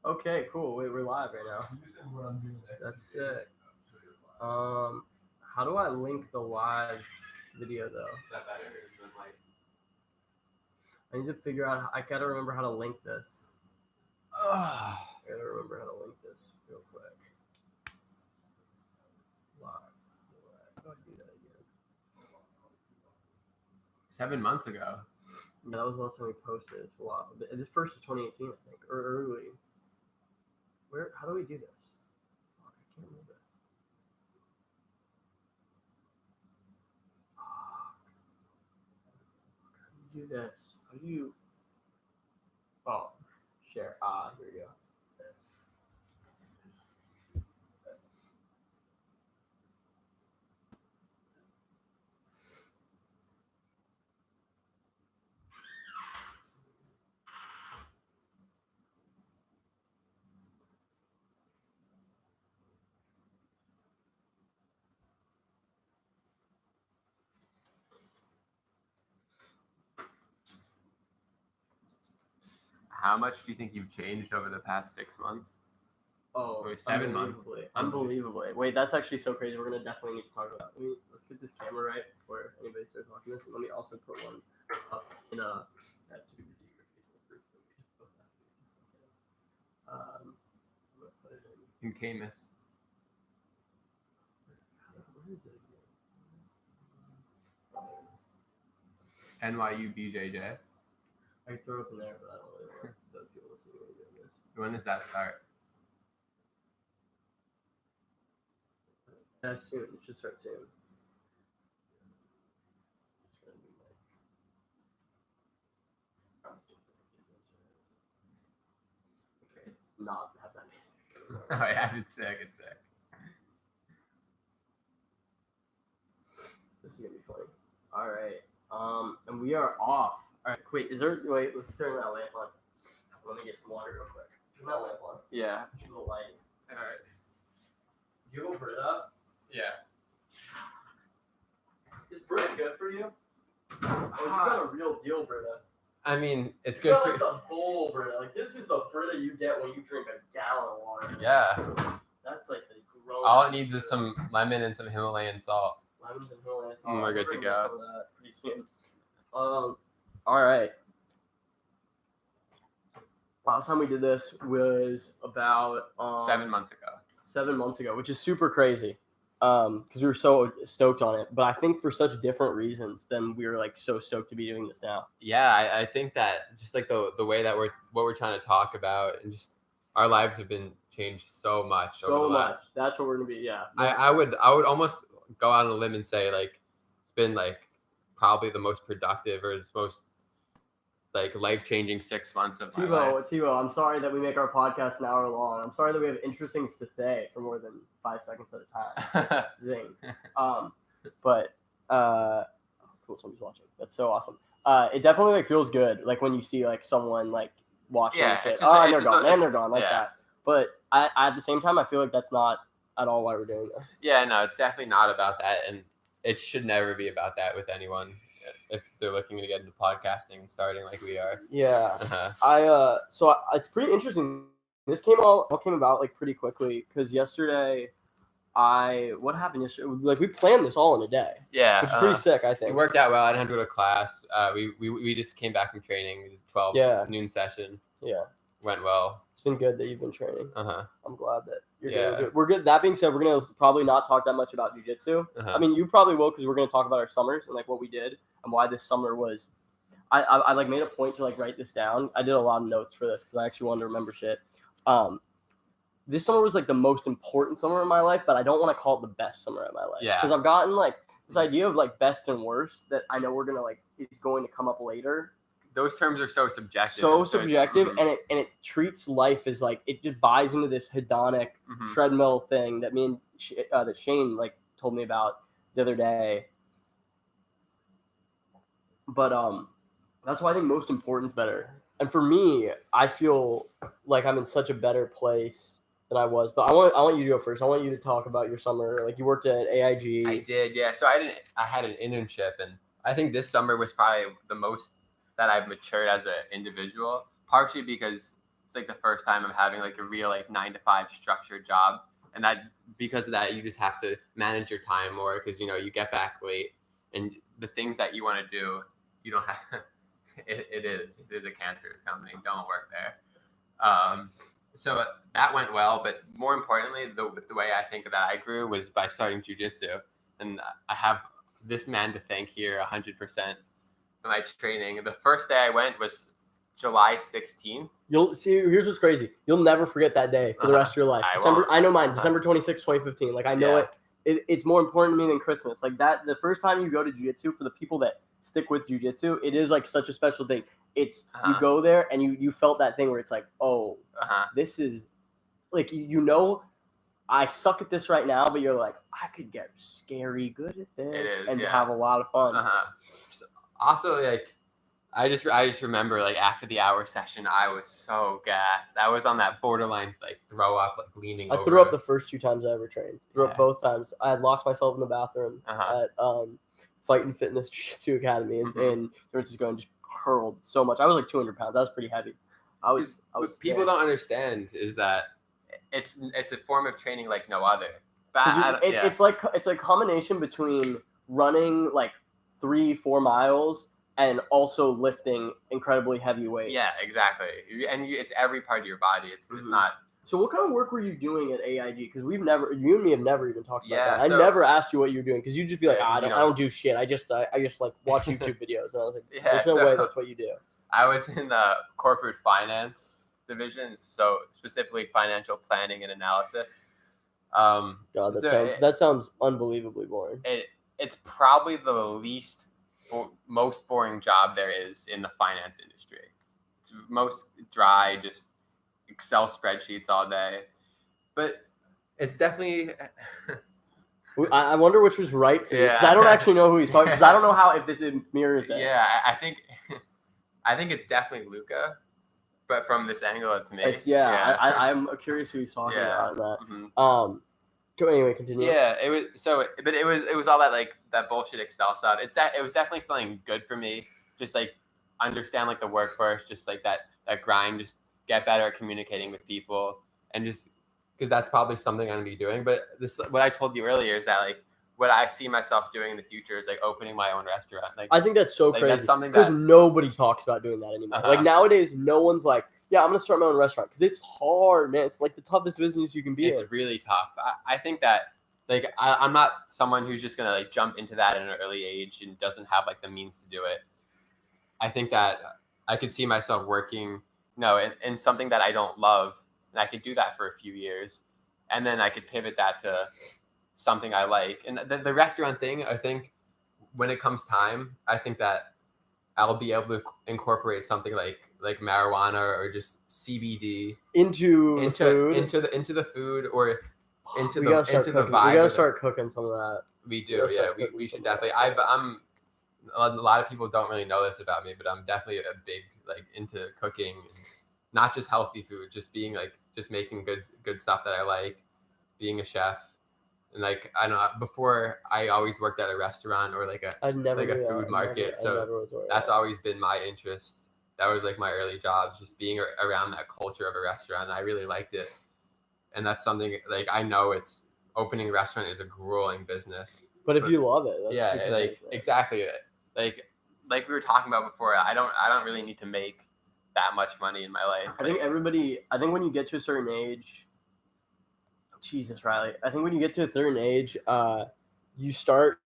Okay, cool. Wait, we're live right now. That's sick. How do I link the live video though? Is that better than like? I need to figure out. I gotta remember how to link this. I gotta remember how to link this real quick. Live. How do I do that again? 7 months ago. Yeah, that was the last time we posted. It's a while. This first is 2018, I think, or early. Where? How do we do this? Fuck, I can't remember. How do you do this? How do you? Oh, share. Here we go. How much do you think you've changed over the past 6 months? Oh, Or 7 months. Unbelievably. Wait, that's actually so crazy. We're gonna definitely need to talk about that. Let's get this camera right before anybody starts watching this. Let me also put one up in a that super secret Facebook group. I'm gonna put it In Camus. where is it again? NYU BJJ. I can throw it up in there, but I don't really want those people listening to me doing this. When does that start? Soon. It should start soon. Okay, not have that. Oh yeah, it's sick. It's sick. This is gonna be funny. All right. And we are off. All right. Wait, wait, let's turn that lamp on. Let me get some water real quick. Turn that lamp on. Yeah. Turn the light. All right. You go Brita? Yeah. Is Brita good for you? Oh, you got a real deal Brita. I mean, it's You good got for. like the bowl Brita. Like this is the Brita you get when you drink a gallon of water. Yeah. That's like the grown. All it needs is some lemon and some Himalayan salt. Lemons and Himalayan salt. We're good to We're gonna go. get some of that pretty soon. All right. Last time we did this was about 7 months ago. 7 months ago, which is super crazy because we were so stoked on it. But I think for such different reasons than we were like so stoked to be doing this now. Yeah, I think that just like the way that what we're trying to talk about and just our lives have been changed so much. So much. That's what we're gonna be. Yeah. I would almost go out on a limb and say like it's been like probably the most productive or it's most like life-changing 6 months of my life. Tebow, I'm sorry that we make our podcast an hour long. I'm sorry that we have interesting things to say for more than 5 seconds at a time. Zing. But cool, somebody's watching. That's so awesome. It definitely like feels good, like when you see like someone like watching and say, and they're gone like that. But I at the same time, I feel like that's not at all why we're doing this. Yeah, no, it's definitely not about that, and it should never be about that with anyone if they're looking to get into podcasting and starting like we are. Yeah. So it's pretty interesting. This all came about like pretty quickly because yesterday what happened yesterday? Like we planned this all in a day. Yeah. Which is pretty sick, I think. It worked out well. I didn't have to go to class. We just came back from training. We did 12 noon session. Yeah. Went well. It's been good that you've been training. I'm glad that you're doing good. We're good. That being said, we're gonna probably not talk that much about jiu-jitsu. I mean, you probably will because we're gonna talk about our summers and like what we did and why this summer was. I like made a point to like write this down. I did a lot of notes for this because I actually wanted to remember shit. This summer was like the most important summer of my life, but I don't want to call it the best summer of my life. Yeah. Because I've gotten like this idea of like best and worst that I know we're gonna like is going to come up later. Those terms are so subjective. And it treats life as like it just buys into this hedonic treadmill thing that that Shane like told me about the other day. But that's why I think most important's better. And for me, I feel like I'm in such a better place than I was. But I want you to go first. I want you to talk about your summer. Like you worked at AIG. I did, yeah. So I had an internship, and I think this summer was probably the most that I've matured as an individual. Partially because it's like the first time I'm having like a real like 9 to 5 structured job, and that because of that you just have to manage your time more because you get back late and the things that you want to do you don't have. It is a cancerous company. Don't work there. So that went well, but more importantly, the way I think that I grew was by starting jiu-jitsu, and I have this man to thank here 100% for my training. The first day I went was July 16th. You'll see. Here's what's crazy. You'll never forget that day for the rest of your life. I know mine. December 26, 2015. Like I know it. It's more important to me than Christmas. Like that. The first time you go to jiu-jitsu, for the people that stick with jiu-jitsu, it is like such a special thing. It's you go there and you felt that thing where it's like, oh, this is like I suck at this right now, but you're like, I could get scary good at this and have a lot of fun. So, also, like, I just remember like after the hour session, I was so gassed. I was on that borderline like throw up, like leaning over. I threw up the first 2 times I ever trained. Threw up both times. I had locked myself in the bathroom at Fight and Fitness Jiu-Jitsu Academy in San Francisco and just hurled so much. I was like 200 pounds. That was pretty heavy. I was. People don't understand is that it's a form of training like no other. It's like a combination between running like 3-4 miles and also lifting incredibly heavy weights. Yeah, exactly. And it's every part of your body. It's not. So what kind of work were you doing at AIG? Because you and me have never even talked about that. I never asked you what you were doing because you'd just be like, I don't do shit. I just like watch YouTube videos. And I was like, there's no way that's what you do. I was in the corporate finance division, so specifically financial planning and analysis. God, that sounds unbelievably boring. It's probably the most boring job there is in the finance industry. It's most dry, just Excel spreadsheets all day, but it's definitely. I wonder which was right for you because I don't actually know who he's talking. Because I don't know if this mirrors it. Yeah, I think it's definitely Luca, but from this angle, it's me. I'm curious who he's talking about that. Anyway, continue. Yeah, it was all that like that bullshit Excel stuff. It was definitely something good for me. Just like understand like the workforce, just like that grind, just get better at communicating with people, and just because that's probably something I'm gonna be doing. But what I told you earlier is that like what I see myself doing in the future is like opening my own restaurant. Like I think that's so crazy. That's something because nobody talks about doing that anymore. Like nowadays, no one's like, yeah, I'm gonna start my own restaurant because it's hard, man. It's like the toughest business you can be. It's really tough. I think that like I'm not someone who's just gonna like jump into that at an early age and doesn't have like the means to do it. I think that I could see myself working in something that I don't love, and I could do that for a few years, and then I could pivot that to something I like. And the restaurant thing, I think when it comes time, I think that I'll be able to incorporate something like marijuana or just CBD into the food or into the vibe. We gotta start cooking some of that. We do, we should definitely. A lot of people don't really know this about me, but I'm definitely a big like into cooking, not just healthy food, just being like just making good stuff that I like, being a chef. And like I don't know, before I always worked at a restaurant or like a food market, so that's always been my interest. That was like my early jobs, just being around that culture of a restaurant. And I really liked it, and that's something like I know it's opening a restaurant is a grueling business. But if you love it, exactly. Like we were talking about before, I don't really need to make that much money in my life. I think when you get to a certain age. Jesus, Riley. I think when you get to a certain age, you start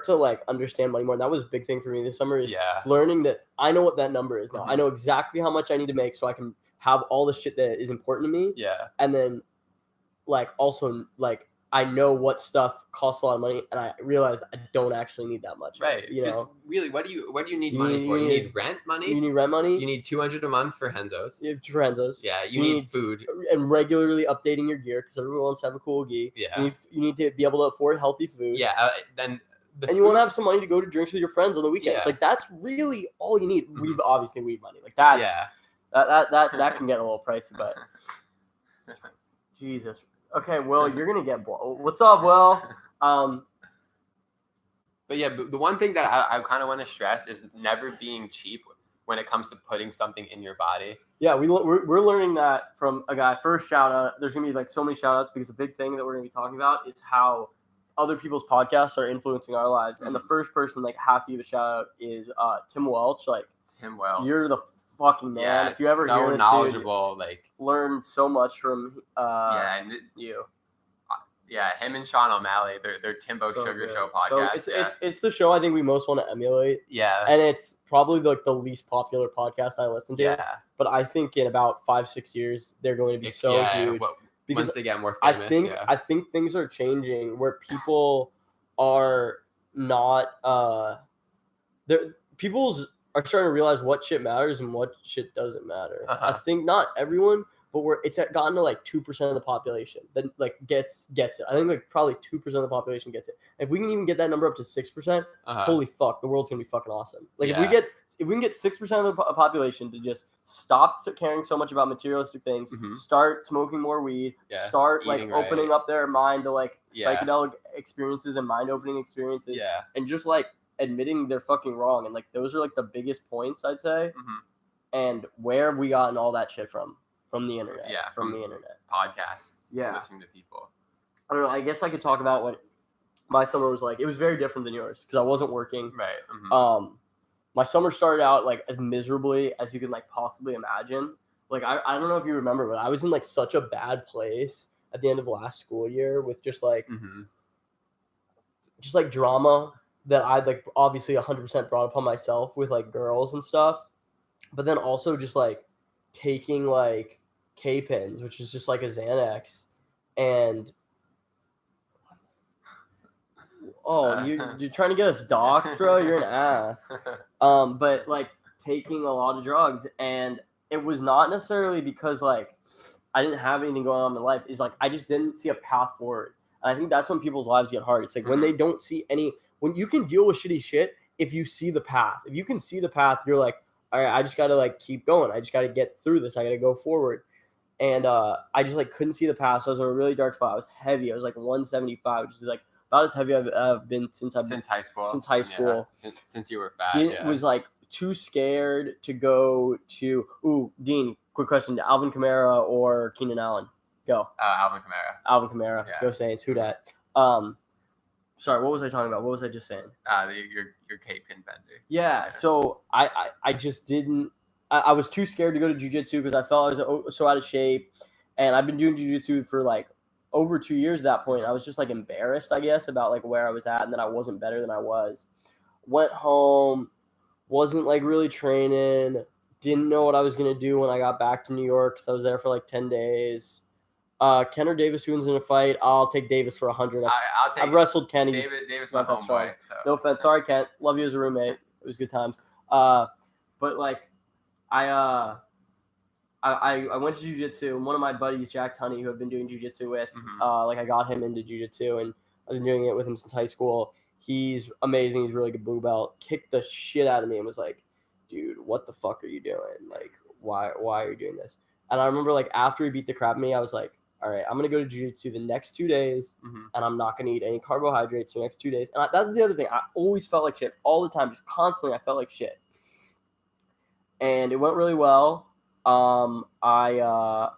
to like understand money more. And that was a big thing for me this summer is learning that I know what that number is now. Mm-hmm. I know exactly how much I need to make so I can have all the shit that is important to me. Yeah. And then like also like I know what stuff costs a lot of money, and I realized I don't actually need that much. Right. Really, what do you need money for? You need rent money. You need rent money. You need $200 a month for Henzos. For Henzos. Yeah. You need food and regularly updating your gear because everyone wants to have a cool gi. Yeah. You need to be able to afford healthy food. Yeah. You want to have some money to go to drinks with your friends on the weekends. Yeah. Like that's really all you need. Mm-hmm. Weed money. Like that's that can get a little pricey, but Jesus. Okay, Will, you're gonna get blown. What's up, Will? But the one thing that I kind of want to stress is never being cheap when it comes to putting something in your body. Yeah, we're learning that from a guy. First shout out. There's gonna be like so many shout outs because a big thing that we're gonna be talking about is how other people's podcasts are influencing our lives. And the first person like have to give a shout out is Tim Welch. Like Tim Welch, you're the fucking man. Yeah, if you ever so hear this, knowledgeable, dude, learn so much from you. Yeah, him and Sean O'Malley, they're Timbo So Sugar good. Show podcast. So it's the show I think we most want to emulate. Yeah. And it's probably like the least popular podcast I listen to. Yeah. But I think in about 5-6 years they're going to be huge. Because once they get more famous, I think things are changing where people are not people's are starting to realize what shit matters and what shit doesn't matter. I think not everyone, but it's gotten to like 2% of the population that like gets it. I think like probably 2% of the population gets it. If we can even get that number up to 6%, holy fuck, the world's gonna be fucking awesome. Like if we can get 6% of the population to just stop caring so much about materialistic things, start smoking more weed, start like opening up their mind to like psychedelic experiences and mind-opening experiences, and just like admitting they're fucking wrong. And like those are like the biggest points I'd say. And where have we gotten all that shit from? From the internet. Yeah, from the internet. Podcasts. Yeah. Listening to people. I don't know. I guess I could talk about what my summer was like. It was very different than yours because I wasn't working. Right. My summer started out like as miserably as you can like possibly imagine. Like I don't know if you remember, but I was in like such a bad place at the end of last school year with just like drama that I'd like obviously 100% brought upon myself with like girls and stuff, but then also just like taking like K-pens, which is just like a Xanax, and you're trying to get us doxxed, bro. You're an ass. But like taking a lot of drugs, and it was not necessarily because like I didn't have anything going on in my life. It's like I just didn't see a path forward, and I think that's when people's lives get hard. It's like when they don't see when you can deal with shitty shit if you see the path. If you can see the path, you're like, all right, I just got to like keep going. I just got to get through this. I got to go forward. And I just like couldn't see the path. So I was in a really dark spot. I was heavy. I was like 175, which is like about as heavy I've been since high school. Since high school. Yeah. Since you were fat. Was like too scared to go to. Dean, quick question: Alvin Kamara or Keenan Allen? Go. Alvin Kamara. Alvin Kamara. Yeah. Go Saints. Who dat? Sorry, what was I talking about? What was I just saying? Your K-pin bender. Yeah, so I just didn't. I was too scared to go to jiu-jitsu because I felt I was so out of shape, and I've been doing jiu-jitsu for like over 2 years at that point. I was just like embarrassed, I guess, about like where I was at and that I wasn't better than I was. Went home, wasn't like really training, didn't know what I was gonna do when I got back to New York because I was there for like 10 days. Ken or Davis wins in a fight. I'll take Davis for 100. I've wrestled Ken. Davis my homeboy. So. No offense. Sorry, Kent. Love you as a roommate. It was good times. But like, I went to jiu-jitsu, and one of my buddies, Jack Tunney, who I've been doing jiu-jitsu with, like I got him into jiu-jitsu, and I've been doing it with him since high school. He's amazing. He's really good blue belt. Kicked the shit out of me and was like, dude, what the fuck are you doing? Like, why are you doing this? And I remember like after he beat the crap out of me, I was like, all right, I'm going to go to jiu-jitsu the next 2 days, and I'm not going to eat any carbohydrates for the next 2 days. And that's the other thing. I always felt like shit all the time, just constantly. I felt like shit. And it went really well. I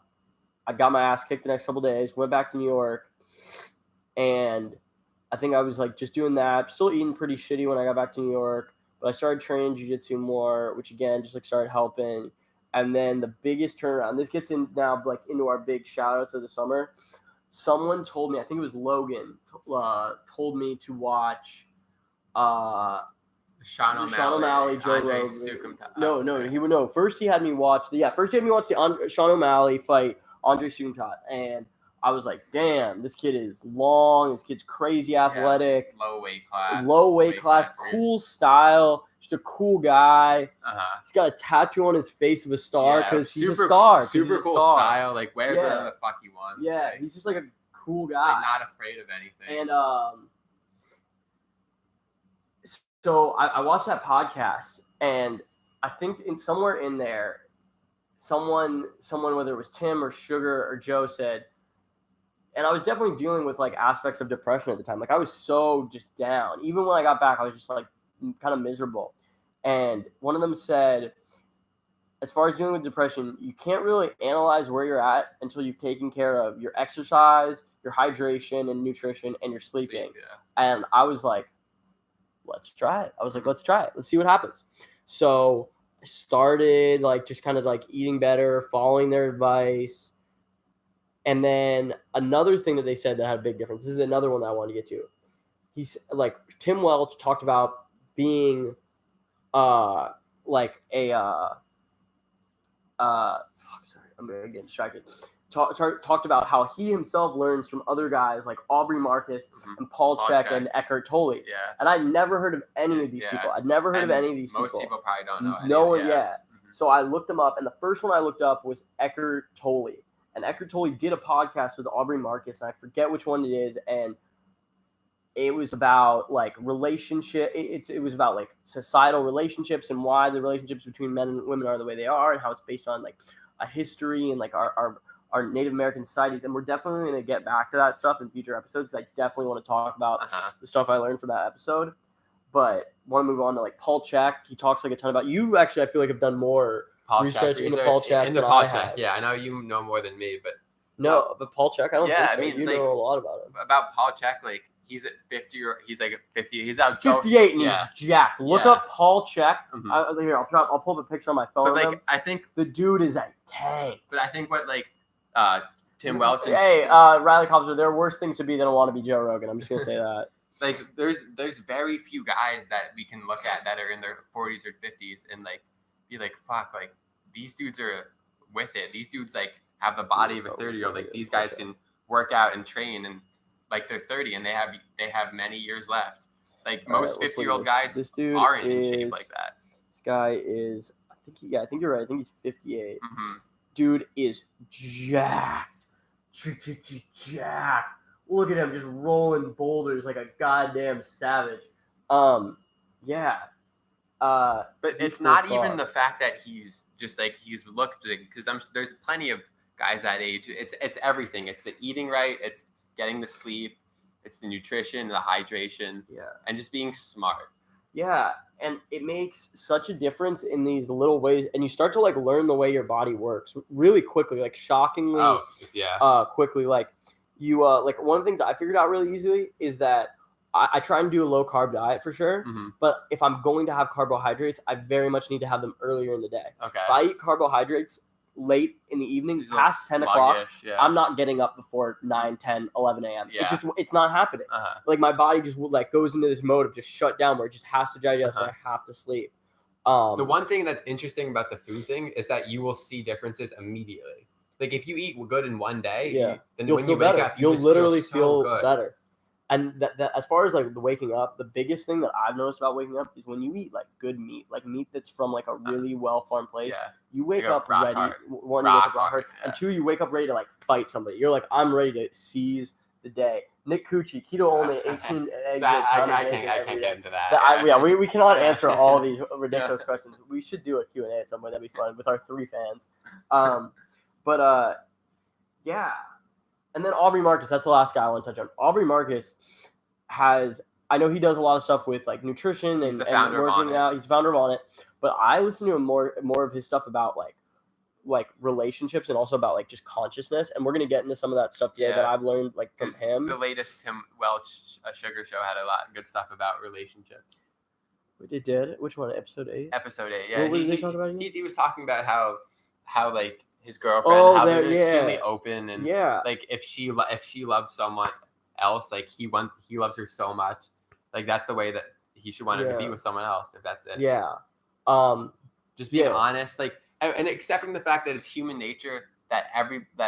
got my ass kicked the next couple days, went back to New York, and I think I was like just doing that, still eating pretty shitty when I got back to New York, but I started training jiu-jitsu more, which again, just like started helping. And then the biggest turnaround, this gets in now like into our big shout outs of the summer. Someone told me, I think it was Logan, told me to watch Sean O'Malley, Joe Rogan. No. First he had me watch the Sean O'Malley fight Andre Sukumtat, and I was like, damn, this kid is long. This kid's crazy athletic. Low weight class. Cool style. Just a cool guy. He's got a tattoo on his face of a star because he's a star. Super cool style. Like, wears whatever the fuck he wants. Yeah, like, he's just like a cool guy. Like, not afraid of anything. And so I watched that podcast, and I think somewhere in there, someone, whether it was Tim or Sugar or Joe, said, and I was definitely dealing with like aspects of depression at the time. Like I was so just down. Even when I got back, I was just like kind of miserable. And one of them said, as far as dealing with depression, you can't really analyze where you're at until you've taken care of your exercise, your hydration and nutrition, and your sleeping. And I was like, let's try it. I was like, let's try it. Let's see what happens. So I started like just kind of like eating better, following their advice. And then another thing that they said that had a big difference. This is another one that I wanted to get to. He's like Tim Welch talked about being like a sorry, I'm gonna get distracted. Talked about how he himself learns from other guys like Aubrey Marcus and Paul Chek and Eckhart Tolle. Yeah. And I'd never heard of any of these people. I'd never heard of any of these people. Most people probably don't know. No one, So I looked them up, and the first one I looked up was Eckhart Tolle. And Eckhart Tolle did a podcast with Aubrey Marcus, and I forget which one it is, and it was about like relationship. It was about like societal relationships and why the relationships between men and women are the way they are, and how it's based on like a history and like our Native American societies. And we're definitely going to get back to that stuff in future episodes, because I definitely want to talk about the stuff I learned from that episode. But want to move on to like Paul Chek. He talks like a ton about. You actually, I feel like, have done more research into Paul Chek than I have. Yeah, I know you know more than me, but but Paul Chek, I don't think so. You know a lot about him. About Paul Chek, like he's at 50 or he's like at 50. He's out 58 and he's jacked. Look up Paul Chek. Here, I'll pull up a picture on my phone. But like, I think the dude is a tank. But I think what like Tim Welch. Riley Cobbs, there are worse things to be than want to be Joe Rogan. I'm just gonna say that. Like there's very few guys that we can look at that are in their 40s or 50s and like be like, fuck, like these dudes are with it. These dudes like have the body of a 30-year-old. Like these guys can work out and train and like they're 30 and they have many years left. Like most 50-year-old guys aren't in shape like that. This guy is, I think you're right. I think he's 58. Dude is jacked. Jacked. Look at him just rolling boulders like a goddamn savage. But it's not even the fact that he's just like he's looked, because there's plenty of guys that age. It's everything. It's the eating right. It's getting the sleep. It's the nutrition, the hydration, and just being smart. Yeah, and it makes such a difference in these little ways, and you start to like learn the way your body works really quickly, like shockingly quickly. Like you, like one of the things I figured out really easily is that I try and do a low carb diet for sure, but if I'm going to have carbohydrates, I very much need to have them earlier in the day. Okay. If I eat carbohydrates late in the evening, past 10 o'clock, I'm not getting up before 9, 10, 11 a.m. It's not happening. Like my body just like goes into this mode of just shut down where it just has to digest and I have to sleep. The one thing that's interesting about the food thing is that you will see differences immediately. Like if you eat good in one day, then you'll when feel you wake better. up, you'll literally feel feel better. And that as far as like the waking up, the biggest thing that I've noticed about waking up is when you eat like good meat, like meat that's from like a really well farmed place. You wake up ready. One, you wake up hard, and two, you wake up ready to like fight somebody. You're like, I'm ready to seize the day. Nick Cucci, keto only, 18 eggs. I can't get into that. We cannot answer all these ridiculous questions. We should do a Q&A at some point. That'd be fun with our 3 fans. And then Aubrey Marcus, that's the last guy I want to touch on. Aubrey Marcus I know he does a lot of stuff with like nutrition and working out. He's the founder of On It. But I listen to him more of his stuff about like relationships and also about like just consciousness. And we're going to get into some of that stuff today that I've learned like from him. The latest Tim Welch Sugar Show had a lot of good stuff about relationships. It did? Which one? Episode 8? Episode 8, yeah. What did they talk about again? He was talking about how like his girlfriend, how they're extremely open, and like if she loves someone else, like he loves her so much, like that's the way that he should want her to be with someone else, if that's it. Just being honest, like, and accepting the fact that it's human nature that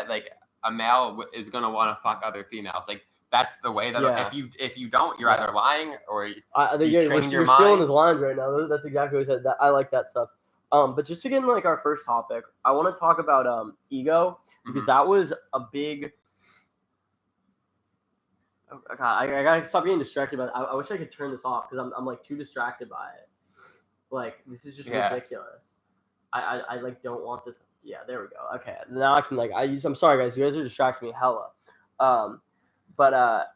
like a male is gonna want to fuck other females, like that's the way that if you don't, you're either lying or we're stealing his lines right now. That's exactly what he said. I like that stuff. But just to get into like our first topic, I want to talk about ego, because that was a big. I gotta stop getting distracted by it. I wish I could turn this off because I'm like too distracted by it. Like this is just ridiculous. I like don't want this. Yeah, there we go. Okay, now I can I'm sorry guys, you guys are distracting me hella. But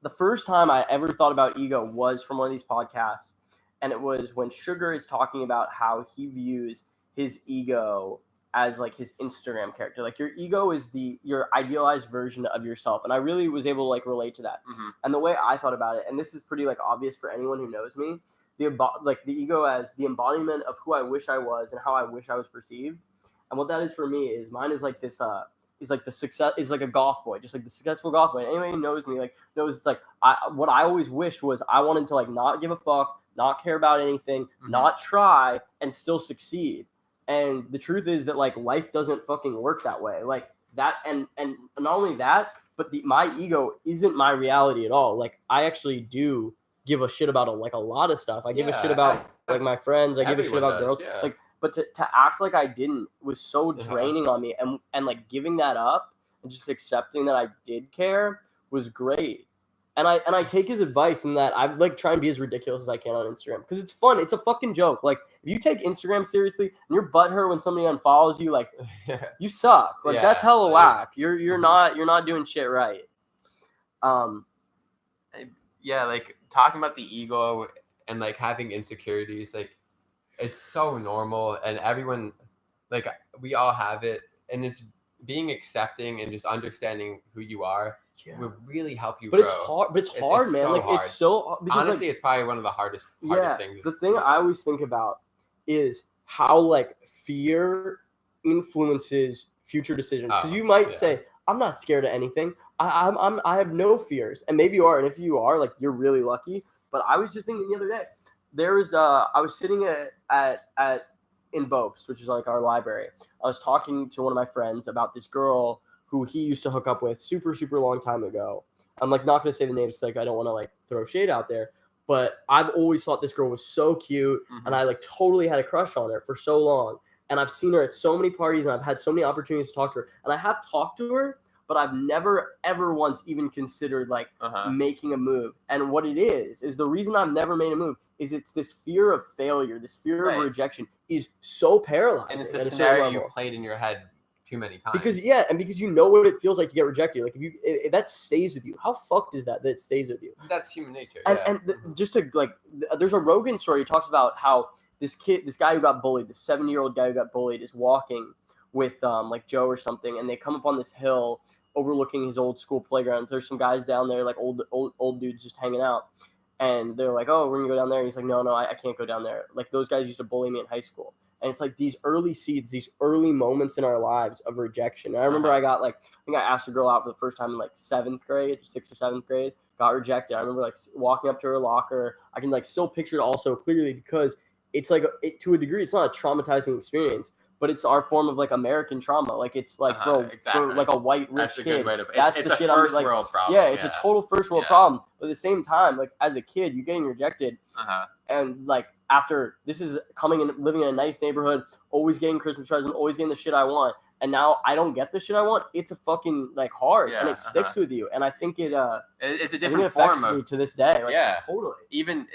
the first time I ever thought about ego was from one of these podcasts. And it was when Sugar is talking about how he views his ego as like his Instagram character. Like your ego is your idealized version of yourself, and I really was able to like relate to that. And the way I thought about it, and this is pretty like obvious for anyone who knows me, the ego as the embodiment of who I wish I was and how I wish I was perceived. And what that is for me is mine is like this is like the success is like a golf boy, just like the successful golf boy. And anyone who knows me like knows it's like what I always wished was I wanted to like not give a fuck, not care about anything, not try, and still succeed. And the truth is that like life doesn't fucking work that way. Like that, and not only that, but my ego isn't my reality at all. Like I actually do give a shit about a lot of stuff. I give a shit about like my friends. I give a shit about girls. Yeah. Like, but to act like I didn't was so draining on me, and like giving that up and just accepting that I did care was great. And I take his advice in that I like try and be as ridiculous as I can on Instagram because it's fun. It's a fucking joke. Like if you take Instagram seriously and you're butthurt when somebody unfollows you, like you suck. Like that's hella whack. You're not doing shit right. Yeah, like talking about the ego and like having insecurities, like it's so normal, and everyone, like we all have it, and it's being accepting and just understanding who you are will really help you grow. It's hard. But it's hard, man. So like hard. It's so because, honestly, like, it's probably one of the hardest things. The thing I always think about is how like fear influences future decisions. Because you might say, "I'm not scared of anything. I have no fears," and maybe you are. And if you are, like, you're really lucky. But I was just thinking the other day, I was sitting at in Bopes, which is like our library. I was talking to one of my friends about this girl who he used to hook up with super, super long time ago. I'm like not going to say the names, like I don't want to like throw shade out there, but I've always thought this girl was so cute, and I like totally had a crush on her for so long. And I've seen her at so many parties, and I've had so many opportunities to talk to her, and I have talked to her, but I've never ever once even considered like making a move. And what it is the reason I've never made a move is it's this fear of failure, this fear of rejection is so paralyzing. And it's a scenario you played in your head too many times. Because you know what it feels like to get rejected. Like if that stays with you, how fucked is that it stays with you? That's human nature. And just to like, there's a Rogan story. He talks about how this guy who got bullied, this 70-year-old guy who got bullied, is walking with like Joe or something, and they come up on this hill overlooking his old school playground. There's some guys down there, like old dudes just hanging out, and they're like, "Oh, we're gonna go down there." And he's like, "No, I can't go down there. Like those guys used to bully me in high school." And it's like these early seeds, these early moments in our lives of rejection. And I remember I think I asked a girl out for the first time in like 6th or 7th grade, got rejected. I remember like walking up to her locker. I can like still picture it all so clearly because it's like to a degree, it's not a traumatizing experience, but it's our form of like American trauma. Like it's like for like a white rich kid. That's a good way to. It's the shit first like, world problem. Yeah, it's a total first world problem. But at the same time, like as a kid, you're getting rejected, and like after this is coming and living in a nice neighborhood, always getting Christmas presents, always getting the shit I want, and now I don't get the shit I want. It's a fucking like hard, and it sticks with you. And I think it's a different form of to this day. Like, totally. Even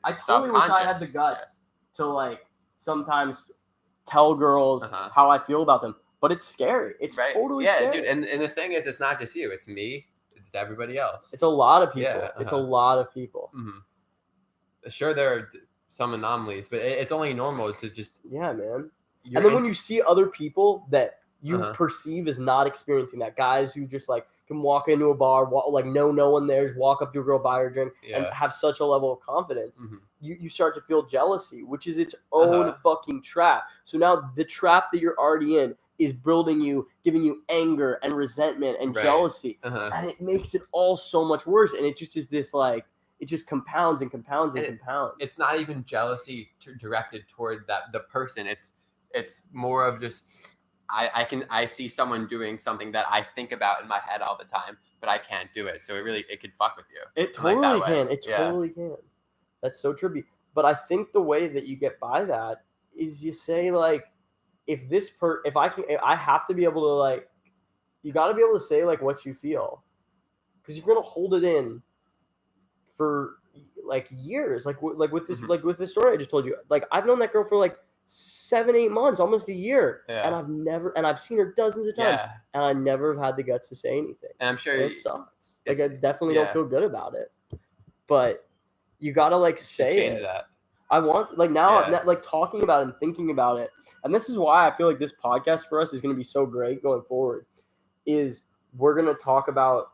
I totally wish I had the guts to like sometimes tell girls how I feel about them, but it's scary. It's totally scary. Dude. And the thing is, it's not just you. It's me. It's everybody else. It's a lot of people. It's a lot of people. Sure, there are some anomalies, but it's only normal to just man. And then when you see other people that you perceive as not experiencing that, guys who just like can walk into a bar, like no one there, just walk up to a girl, buy her drink, and have such a level of confidence, you start to feel jealousy, which is its own fucking trap. So now the trap that you're already in is building you, giving you anger and resentment and jealousy, and it makes it all so much worse. And it just is this like, it just compounds and compounds and compounds. It's not even jealousy directed toward the person. It's more of just I see someone doing something that I think about in my head all the time, but I can't do it. So it could fuck with you. It totally can. It totally can. That's so trippy. But I think the way that you get by that is you say like, I have to be able to like, you got to be able to say like what you feel, because you're gonna hold it in for like years, like with this like with this story I just told you. Like I've known that girl for like 7-8 months, almost a year, and I've seen her dozens of times, and I never have had the guts to say anything. And I'm sure it sucks. Like I definitely don't feel good about it, but you gotta like say change it. That. I want like talking about it and thinking about it, and this is why I feel like this podcast for us is going to be so great going forward. Is we're going to talk about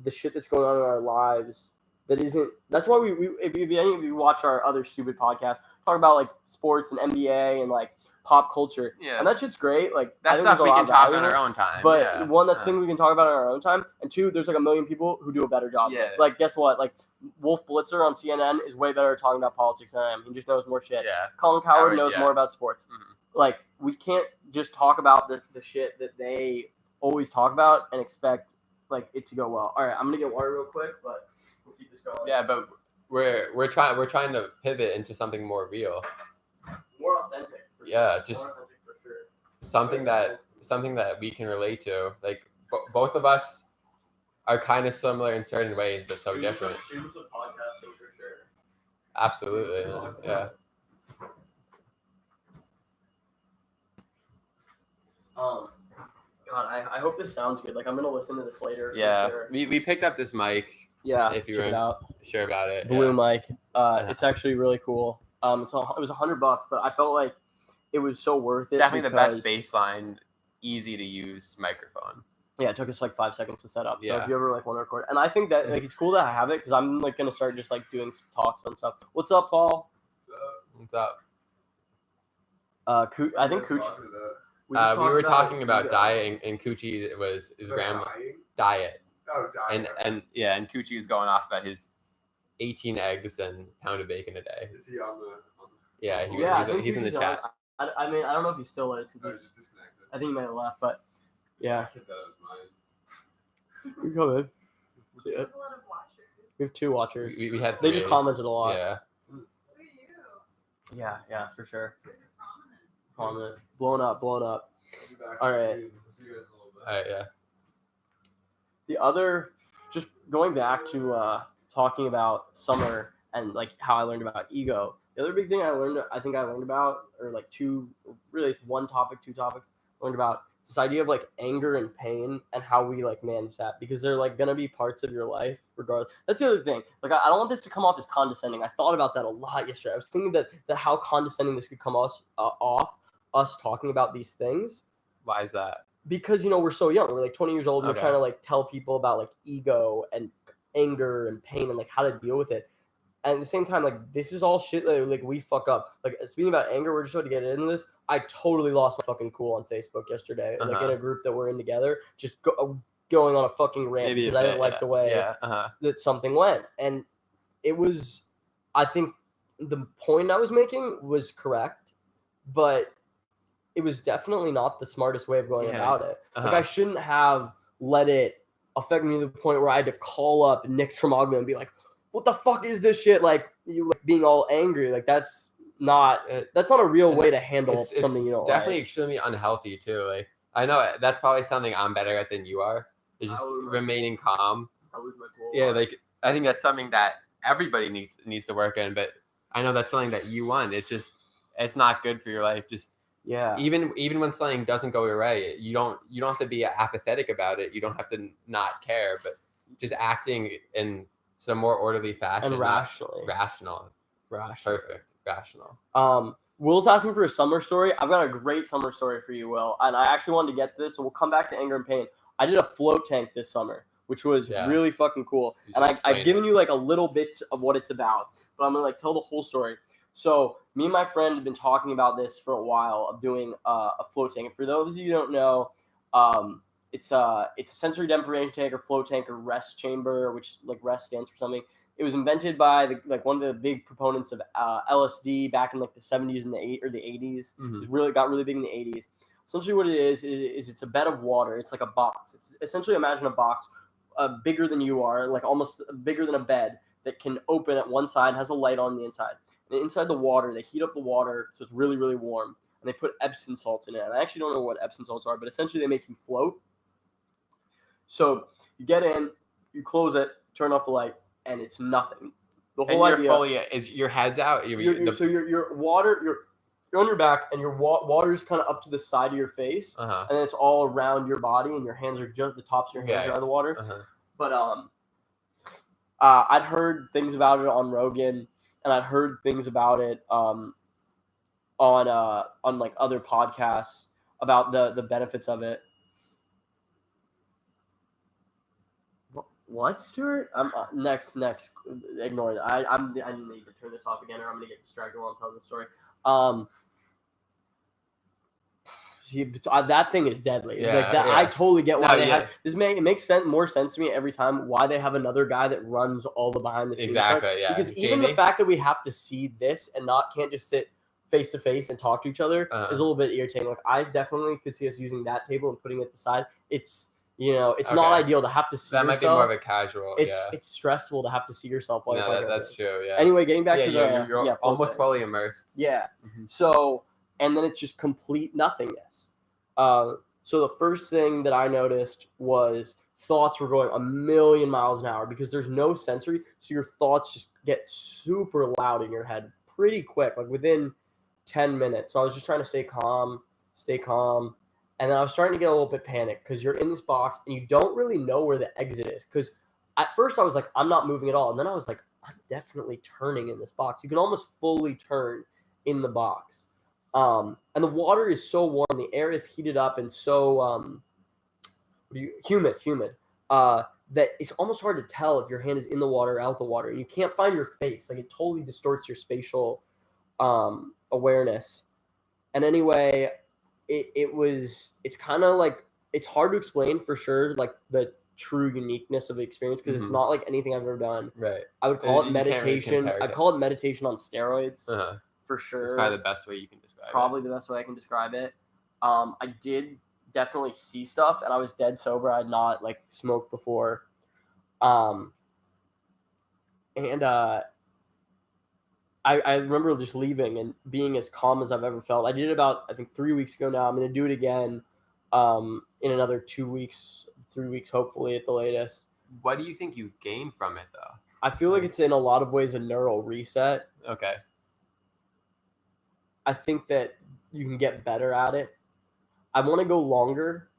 the shit that's going on in our lives that isn't. That's why we if any of you watch our other stupid podcasts, talk about like sports and NBA and like pop culture. Yeah. And that shit's great. Like that's stuff we can talk on our own time. But one, that's thing we can talk about on our own time. And two, there's like a million people who do a better job. Yeah. Like guess what? Like Wolf Blitzer on CNN is way better at talking about politics than I am. He just knows more shit. Yeah. Colin Coward knows more about sports. Mm-hmm. Like we can't just talk about the shit that they always talk about and expect like it to go well. All right, I'm gonna get water real quick, but we'll keep this going. Yeah, but we're trying to pivot into something more real, more authentic. Yeah, just more authentic for sure. something that we can relate to. Like both of us are kind of similar in certain ways, but so different. Students of podcasting for sure. Absolutely, yeah. God, I hope this sounds good. Like I'm gonna listen to this later. Yeah, for sure. we picked up this mic. Yeah, if you weren't sure about it. Blue mic. It's actually really cool. It was $100, but I felt like it was so worth it. It's definitely the best baseline, easy to use microphone. Yeah, it took us like 5 seconds to set up. So if you ever like want to record, and I think that like it's cool that I have it because I'm like gonna start just like doing some talks and stuff. What's up, Paul? What's up? I think Cooch. We were talking about diet, and Coochie was his grandma diet. Oh, diet. And Coochie was going off about his 18 eggs and pound of bacon a day. Is he on the? Yeah, he's in the chat. I mean, I don't know if he still is. He's just disconnected. I think he might have left, but yeah. I thought it was mine. We come in. See it. We have 2 watchers. We had 3. They just commented a lot. Yeah. Who are you? Yeah, for sure. Prominent. Blown up. All right. Yeah. The other, just going back to talking about summer and like how I learned about ego. The other big thing I think I learned about, or like 2, really it's 1 topic, 2 topics, learned about this idea of like anger and pain and how we like manage that, because they're like gonna be parts of your life regardless. That's the other thing. Like I don't want this to come off as condescending. I thought about that a lot yesterday. I was thinking that how condescending this could come off us talking about these things. Why is that? Because we're so young. We're like 20 years old. And we're trying to like tell people about like ego and anger and pain and like how to deal with it. And at the same time, like this is all shit that like we fuck up. Like speaking about anger, we're just about to get into this. I totally lost my fucking cool on Facebook yesterday. Like in a group that we're in together, just going on a fucking rant because I didn't like the way that something went. And it was, I think the point I was making was correct, but it was definitely not the smartest way of going about it. Like I shouldn't have let it affect me to the point where I had to call up Nick Tremaglia and be like, what the fuck is this shit? Like you like, being all angry. Like that's not a real way to handle something you don't definitely like. Extremely unhealthy too. Like I know that's probably something I'm better at than you are. Is just remaining calm. I lose my cool. Yeah, like I think that's something that everybody needs to work in, but I know that's something that you want. It's not good for your life. Just even when something doesn't go your way, you don't have to be apathetic about it. You don't have to not care, but just acting in some more orderly fashion and rationally. Rational. Perfect. Rational. Will's asking for a summer story. I've got a great summer story for you, Will. And I actually wanted to get this, so we'll come back to anger and pain. I did a float tank this summer, which was really fucking cool. And I've given you like a little bit of what it's about, but I'm gonna like tell the whole story. So me and my friend have been talking about this for a while of doing a float tank. And for those of you who don't know, it's a sensory deprivation tank or float tank or R.E.S.T chamber, which like R.E.S.T stands for something. It was invented by one of the big proponents of LSD back in like the 70s and the 80s. It got really big in the 80s. Essentially what it is it's a bed of water. It's like a box. It's essentially, imagine a box bigger than you are, like almost bigger than a bed, that can open at one side, has a light on the inside. And inside the water, they heat up the water so it's really, really warm. And they put Epsom salts in it. And I actually don't know what Epsom salts are, but essentially they make you float. So you get in, you close it, turn off the light, and it's nothing. The whole idea fully is your head's out. So your water, you're on your back, and your water's kind of up to the side of your face, and then it's all around your body, and your hands are just the tops of your hands are out of the water. But I'd heard things about it on Rogan. and I'd heard things about it on like other podcasts about the benefits of it. What, Stuart? I'm next. Ignore that. I need to turn this off again, or I'm gonna get distracted while I'm telling the story. That thing is deadly. Yeah, like that, yeah. I totally get why they yeah. have this. It makes more sense to me every time why they have another guy that runs all the behind the scenes stuff. Exactly. Yeah. Because even the fact that we have to see this and can't just sit face to face and talk to each other is a little bit irritating. Like I definitely could see us using that table and putting it aside. It's not ideal to have to see that yourself. might be more of a casual. It's stressful to have to see yourself while you're playing. That's true. Yeah. Anyway, getting back to you're almost fully immersed. Yeah. Mm-hmm. So and then it's just complete nothingness. So the first thing that I noticed was thoughts were going a million miles an hour because there's no sensory, so your thoughts just get super loud in your head pretty quick, like within 10 minutes. So I was just trying to stay calm, and then I was starting to get a little bit panicked because you're in this box and you don't really know where the exit is. Because at first I was like, I'm not moving at all, and then I was like, I'm definitely turning in this box. You can almost fully turn in the box. And the water is so warm, the air is heated up and so humid, that it's almost hard to tell if your hand is in the water or out the water. You can't find your face. Like it totally distorts your spatial awareness. And anyway, it's kind of like, it's hard to explain for sure, like the true uniqueness of the experience because it's not like anything I've ever done. Right. I would call it meditation. I'd call it meditation on steroids. For sure. It's probably the best way you can describe it. The best way I can describe it. I did definitely see stuff, and I was dead sober. I had not like smoked before. I remember just leaving and being as calm as I've ever felt. I did it about, I think, 3 weeks ago now. I'm going to do it again in another 2 weeks, 3 weeks, hopefully at the latest. What do you think you gained from it, though? I feel like it's in a lot of ways a neural reset. Okay. I think that you can get better at it. I want to go longer,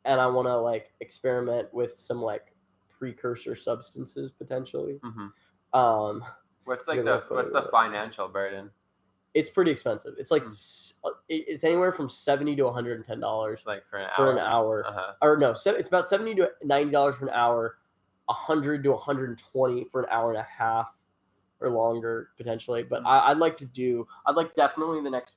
and I want to like experiment with some like precursor substances potentially. Mm-hmm. What's the financial burden? It's pretty expensive. It's like it's anywhere from $70 to $110 like for an hour. Or no, it's about $70 to $90 for an hour, $100 to $120 for an hour and a half or longer potentially. But I'd like definitely the next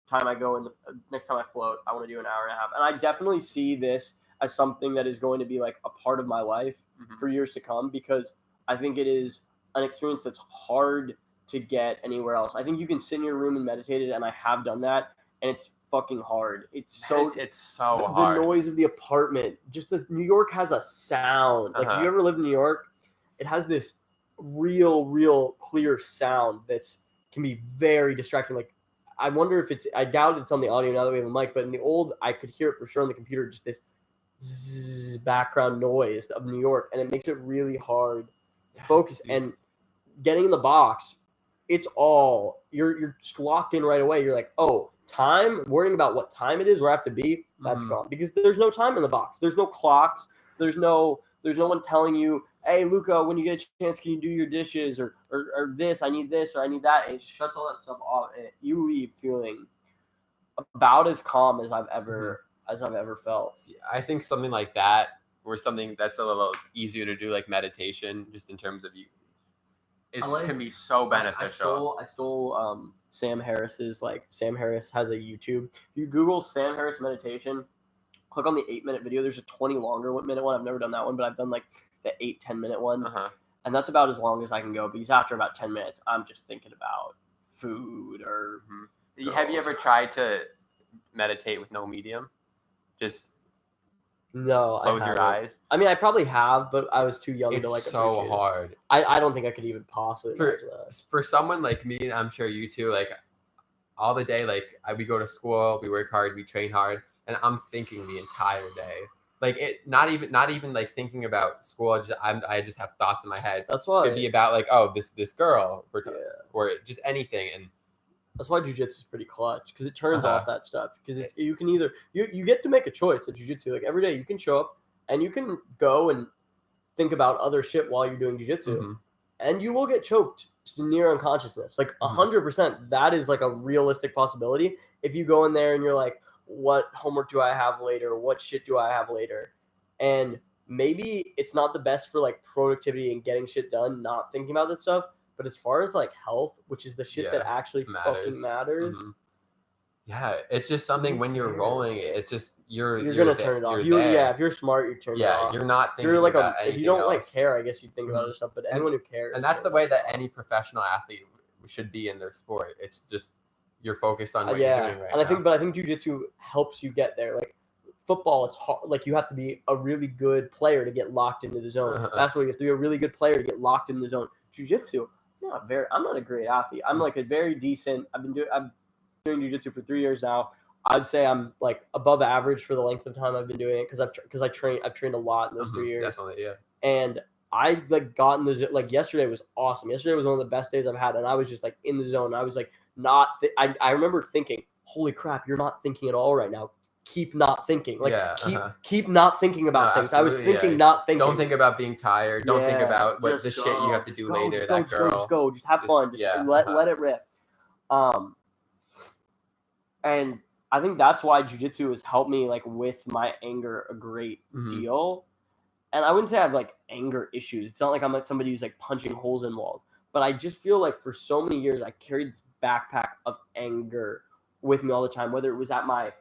time I go next time I float, I want to do an hour and a half. And I definitely see this as something that is going to be like a part of my life for years to come, because I think it is an experience that's hard to get anywhere else. I think you can sit in your room and meditate it, and I have done that, and it's fucking hard. It's so hard. The noise of the apartment, just New York has a sound. Like if you ever lived in New York, it has this real clear sound that's can be very distracting. Like I wonder if I doubt it's on the audio now that we have a mic, but in the old I could hear it for sure on the computer, just this zzz background noise of New York, and it makes it really hard to focus. And getting in the box, it's all you're just locked in right away. You're like, oh, time, worrying about what time it is, where I have to be, that's gone, because there's no time in the box. There's no clocks. There's no one telling you, hey, Luca, when you get a chance, can you do your dishes or this? I need this or I need that. It shuts all that stuff off, and you leave feeling about as calm as I've ever felt. I think something like that, or something that's a little easier to do, like meditation, just in terms of you. It can be so beneficial. I stole Sam Harris's. Like Sam Harris has a YouTube. If you Google Sam Harris meditation, click on the 8-minute video. There's a 20 longer minute one. I've never done that one, but I've done like the 8-10 minute one, and that's about as long as I can go. Because after about 10 minutes, I'm just thinking about food or. Have you ever tried to meditate with no medium? Just. No, close your eyes. I mean, I probably have, but I was too young to like. It's so hard. I don't think I could even possibly imagine that. For someone like me, and I'm sure you too, like all the day, like we go to school, we work hard, we train hard, and I'm thinking the entire day. Like not even like thinking about school. I just have thoughts in my head. That's why it'd be about like, oh, this girl, or just anything. And that's why jiu-jitsu is pretty clutch, because it turns off that stuff. Because you can either you get to make a choice at jiu-jitsu. Like every day you can show up and you can go and think about other shit while you're doing jiu-jitsu, and you will get choked near unconsciousness. Like 100%, that is like a realistic possibility. If you go in there and you're like, what homework do I have later? What shit do I have later? And maybe it's not the best for like productivity and getting shit done, not thinking about that stuff. But as far as like health, which is the shit that actually fucking matters. Yeah, it's just something when you're rolling, it's just you're gonna turn it off. If you're smart, you turn it off. You're not thinking like about anything if you don't else. like care, I guess you'd think about other stuff. But anyone who cares, and that's the way that any professional athlete should be in their sport. It's just you're focused on what you're doing right now. I think jiu-jitsu helps you get there. Like football, it's hard. Like you have to be a really good player to get locked into the zone. That's what you have to be, a really good player to get locked in the zone. Jiu-jitsu, I'm not a great athlete. I'm like a very decent. I'm doing jiu-jitsu for 3 years now. I'd say I'm like above average for the length of time I've been doing it because I've trained a lot in those 3 years. Definitely, yeah. And I like got in the like yesterday was awesome. Yesterday was one of the best days I've had, and I was just like in the zone. I was like not. I remember thinking, "Holy crap, you're not thinking at all right now. Keep not thinking. Like keep not thinking about things." I was thinking, not thinking. Don't think about being tired. Don't think about what the shit you have to do later. Just go. Just have fun. Just let it rip. And I think that's why jiu-jitsu has helped me like with my anger a great deal. And I wouldn't say I have like anger issues. It's not like I'm like somebody who's like punching holes in walls. But I just feel like for so many years I carried this backpack of anger with me all the time, whether it was at my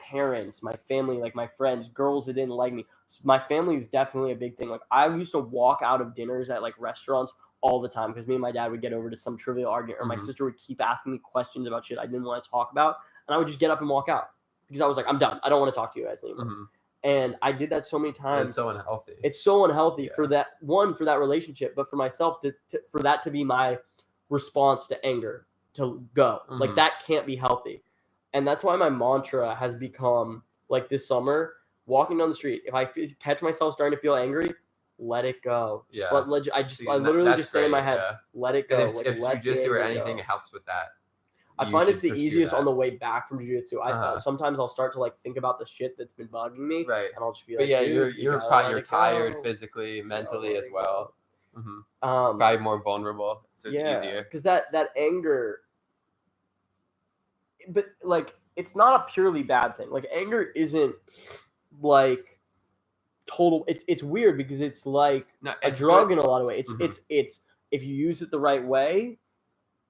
parents, my family, like my friends, girls that didn't like me. My family is definitely a big thing. Like I used to walk out of dinners at like restaurants all the time because me and my dad would get over to some trivial argument, or my sister would keep asking me questions about shit I didn't want to talk about. And I would just get up and walk out because I was like, I'm done. I don't want to talk to you guys anymore. And I did that so many times. It's so unhealthy. It's so unhealthy for that relationship, but for myself for that to be my response to anger, to go. Like that can't be healthy. And that's why my mantra has become like this summer, walking down the street, if I catch myself starting to feel angry, let it go. Yeah. I literally just say in my head, let it go. And if jiu-jitsu or anything, it helps with that. I find it's the easiest on the way back from jiu-jitsu. Sometimes I'll start to like think about the shit that's been bugging me, right? And I'll just be like, you're tired go. Physically, mentally as well. Probably more vulnerable, so it's easier. Because that anger, but like it's not a purely bad thing. Like anger isn't like total. It's weird because it's like a drug in a lot of ways. It's if you use it the right way,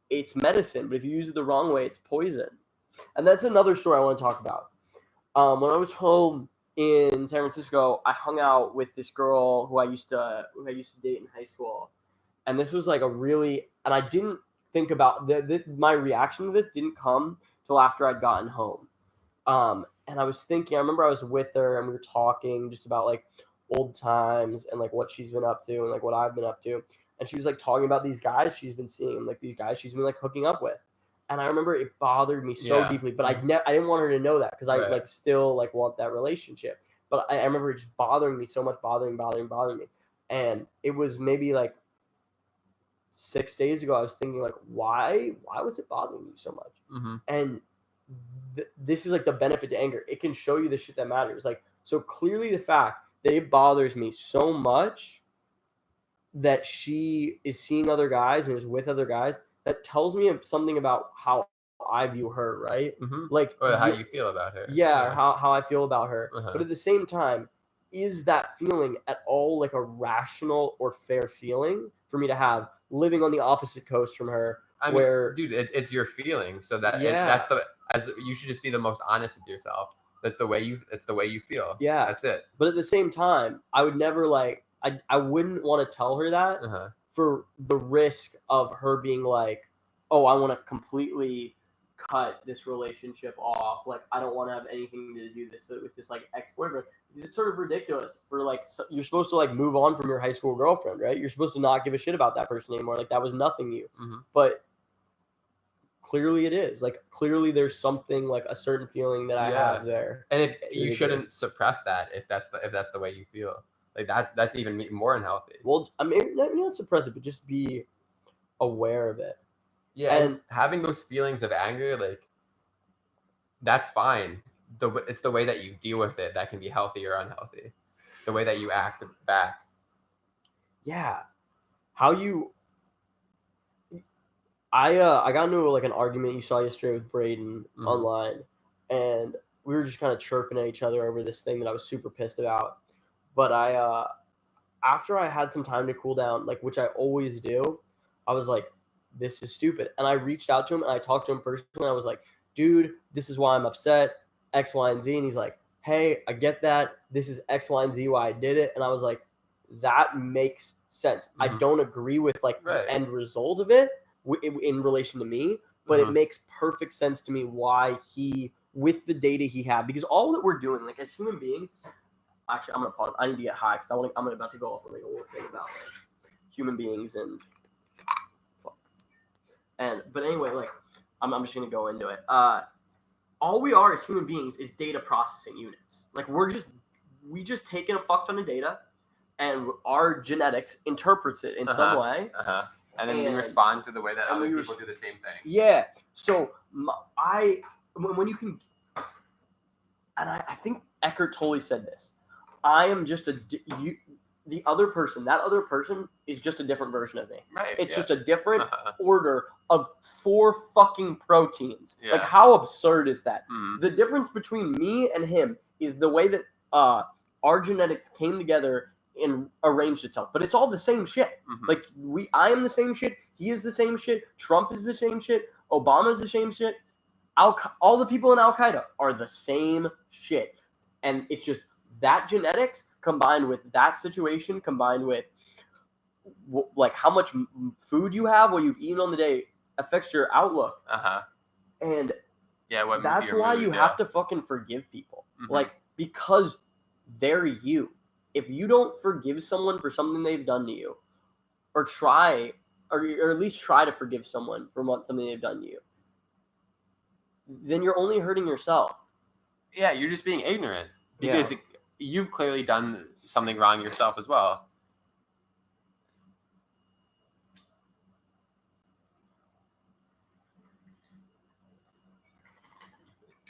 it's medicine, but if you use it the wrong way, it's poison. And that's another story I want to talk about. When I was home in San Francisco, I hung out with this girl who I used to date in high school, and this was like and I didn't think about my reaction to this didn't come till after I'd gotten home. And I was thinking, I remember I was with her and we were talking just about like old times and like what she's been up to and like what I've been up to. And she was like talking about these guys she's been seeing, like these guys she's been like hooking up with. And I remember it bothered me so deeply, but I didn't want her to know that because I like still like want that relationship. But I remember it just bothering me so much, bothering me. And it was maybe like 6 days ago. I was thinking like, why was it bothering you so much? And this is like the benefit to anger. It can show you the shit that matters. Like, so clearly the fact that it bothers me so much that she is seeing other guys and is with other guys, that tells me something about how I view her, right? Like, or how you feel about her. Yeah. How I feel about her. But at the same time, is that feeling at all like a rational or fair feeling for me to have living on the opposite coast from her? Dude, it's your feeling. So that you should just be the most honest with yourself. It's the way you feel. Yeah. That's it. But at the same time, I would never like, I wouldn't want to tell her that for the risk of her being like, oh, I want to completely cut this relationship off. Like, I don't want to have anything to do with this like ex-boyfriend. Because it's sort of ridiculous for like, you're supposed to like move on from your high school girlfriend, right? You're supposed to not give a shit about that person anymore. Like that was nothing to you. But clearly it is. Like clearly there's something like a certain feeling that I have there. And if you shouldn't suppress that if that's the way you feel. Like that's even more unhealthy. Well, I mean, not suppress it, but just be aware of it. Yeah, and having those feelings of anger, like that's fine. It's the way that you deal with it that can be healthy or unhealthy. The way that you act back. Yeah, I got into like an argument you saw yesterday with Braden online, and we were just kind of chirping at each other over this thing that I was super pissed about. But after I had some time to cool down, like which I always do, I was like, this is stupid. And I reached out to him and I talked to him personally. I was like, dude, this is why I'm upset, X, Y, and Z. And he's like, hey, I get that. This is X, Y, and Z why I did it. And I was like, that makes sense. I don't agree with like the end result of it in relation to me, but it makes perfect sense to me why he, with the data he had, because all that we're doing, like as human beings, actually, I'm gonna pause. I need to get high because I'm about to go off on like a little thing about like, human beings and but anyway, like I'm just gonna go into it. All we are as human beings is data processing units. Like we just take in a fuck ton of data, and our genetics interprets it in some way. And then we respond to the way that other people do the same thing. Yeah. So when you can, and I think Eckhart Tolle said this. I am just the other person. That other person is just a different version of me. Right. It's just a different order of 4 fucking proteins. Yeah. Like how absurd is that? The difference between me and him is the way that our genetics came together and arranged itself. But it's all the same shit. Like I am the same shit. He is the same shit. Trump is the same shit. Obama is the same shit. All the people in Al-Qaeda are the same shit. And it's just that genetics combined with that situation, combined with like how much food you have, what you've eaten on the day, affects your outlook. And that's why you have to fucking forgive people. Like, because they're you. If you don't forgive someone for something they've done to you, or at least try to forgive someone for something they've done to you, then you're only hurting yourself. Yeah, you're just being ignorant. Because you've clearly done something wrong yourself as well.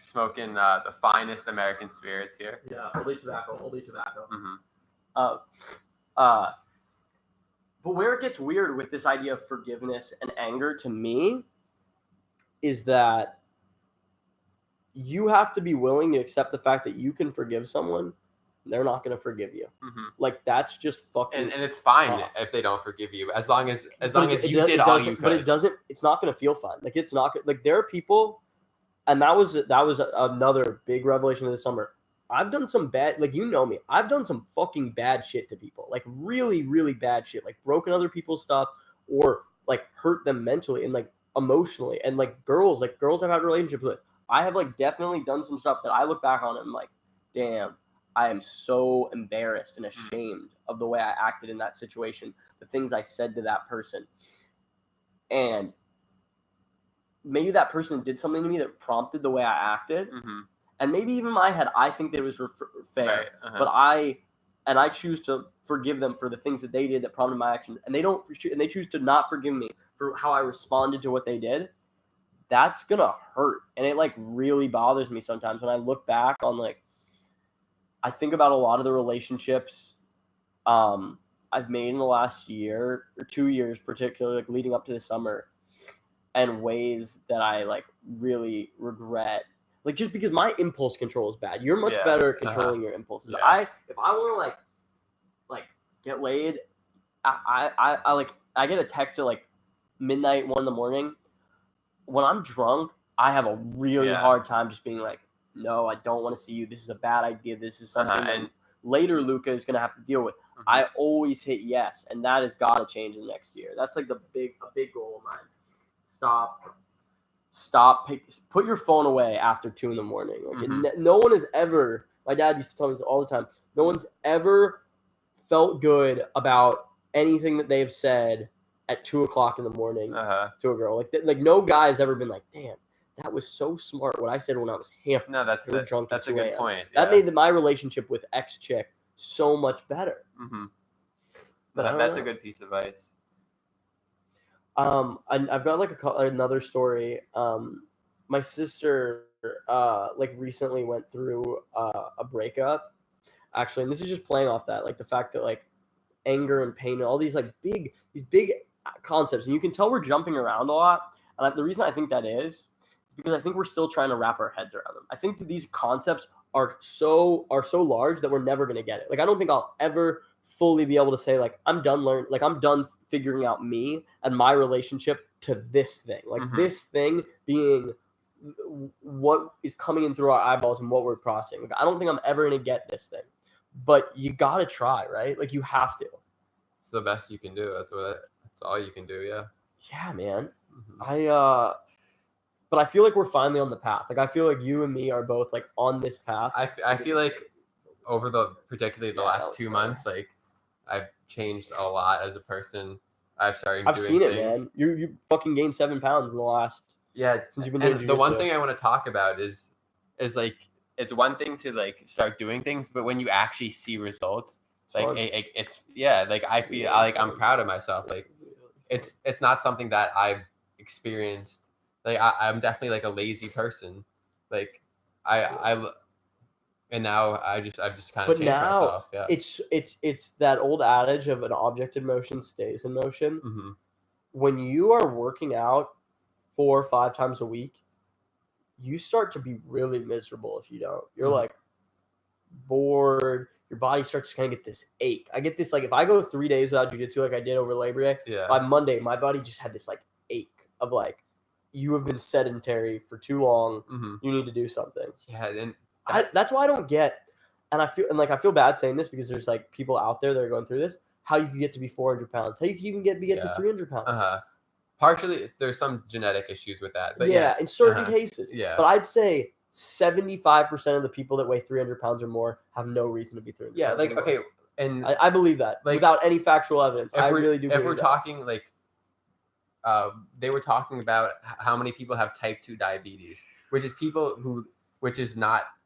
Smoking the finest American spirits here. Yeah, only tobacco. But where it gets weird with this idea of forgiveness and anger to me is that you have to be willing to accept the fact that you can forgive someone. They're not going to forgive you. Like that's just fucking. And it's fine if they don't forgive you, as long as you did all you could. But it doesn't. It's not going to feel fun. Like it's not like there are people, and that was another big revelation of the summer. I've done some bad, like you know me. I've done some fucking bad shit to people, like really, really bad shit, like broken other people's stuff or like hurt them mentally and like emotionally. And like girls I've had relationships with, I have like definitely done some stuff that I look back on and I'm like, damn. I am so embarrassed and ashamed of the way I acted in that situation, the things I said to that person. And maybe that person did something to me that prompted the way I acted. And maybe even in my head, I think that it was fair. Right. But I choose to forgive them for the things that they did that prompted my action. And they choose to not forgive me for how I responded to what they did. That's going to hurt. And it like really bothers me sometimes when I look back on like, I think about a lot of the relationships I've made in the last year or 2 years, particularly like leading up to the summer, and ways that I like really regret. Like just because my impulse control is bad. You're much better at controlling your impulses. If I want to like get laid, I get a text at like midnight, 1 a.m. When I'm drunk, I have a really hard time just being like, no, I don't want to see you. This is a bad idea. This is something that later Luca is going to have to deal with. I always hit yes, and that has got to change in the next year. That's like a big goal of mine. Stop. Put your phone away after 2 a.m. Like no one has ever. My dad used to tell me this all the time. No one's ever felt good about anything that they've said at 2 o'clock in the morning to a girl. Like no guy's ever been like, damn. That was so smart. What I said when I was hammered. No, that's a good point. That made my relationship with ex chick so much better. But that's a good piece of advice. I've got like another story. My sister like recently went through a breakup. Actually, and this is just playing off that, like the fact that like anger and pain and all these big concepts, and you can tell we're jumping around a lot. And the reason I think that is because I think we're still trying to wrap our heads around them. I think that these concepts are so large that we're never gonna get it. Like I don't think I'll ever fully be able to say like I'm done figuring out me and my relationship to this thing. Like this thing being what is coming in through our eyeballs and what we're processing. Like I don't think I'm ever gonna get this thing. But you gotta try, right? Like you have to. It's the best you can do. That's all you can do, yeah. Yeah, man. But I feel like we're finally on the path. Like I feel like you and me are both like on this path. I feel like over particularly the last 2 months, like I've changed a lot as a person. I've seen it, man. You fucking gained 7 pounds in the last since you've been doing jiu-jitsu. The one thing I want to talk about is like it's one thing to like start doing things, but when you actually see results, I feel like I'm proud of myself. Like it's not something that I've experienced. Like I'm definitely like a lazy person. Like and now I've just kind of changed myself. Yeah. It's that old adage of an object in motion stays in motion. Mm-hmm. When you are working out 4 or 5 times a week, you start to be really miserable if you don't. You're like bored. Your body starts to kind of get this ache. I get this like if I go 3 days without jiu-jitsu like I did over Labor Day, by Monday my body just had this like ache of like you have been sedentary for too long. You need to do something. Yeah, and that's why I don't get, and I feel bad saying this because there's like people out there that are going through this. How you can get to be 400 pounds? How you can even get to 300 pounds? Partially, there's some genetic issues with that, but in certain cases. Yeah, but I'd say 75% of the people that weigh 300 pounds or more have no reason to be 300. Yeah, like okay, and I believe that like, without any factual evidence. I really do. If we're talking like, they were talking about how many people have type 2 diabetes, which is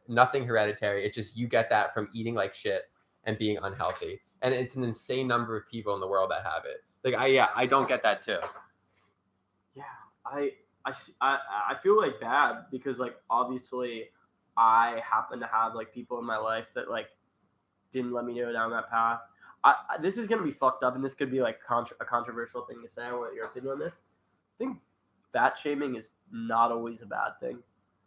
nothing hereditary. It's just you get that from eating like shit and being unhealthy, and it's an insane number of people in the world that have it. Like I don't get that too. Yeah, I feel like bad because like obviously I happen to have like people in my life that like didn't let me go down that path. This is gonna be fucked up, and this could be like a controversial thing to say. I want your opinion on this. I think fat shaming is not always a bad thing.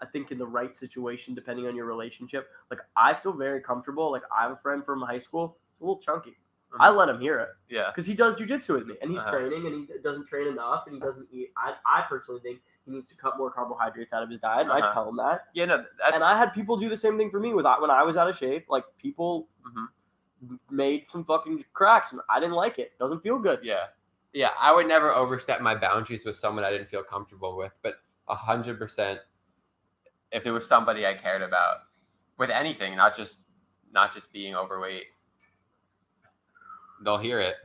I think in the right situation, depending on your relationship, like I feel very comfortable. Like I have a friend from high school, he's a little chunky. I let him hear it. Yeah. Because he does jiu-jitsu with me, and he's training, and he doesn't train enough, and he doesn't eat. I personally think he needs to cut more carbohydrates out of his diet, and I tell him that. Yeah, no, and I had people do the same thing for me when I was out of shape. Like people made some fucking cracks, and I didn't like it. It doesn't feel good. Yeah. Yeah, I would never overstep my boundaries with someone I didn't feel comfortable with, but 100%, if it was somebody I cared about with anything, not just being overweight, they'll hear it.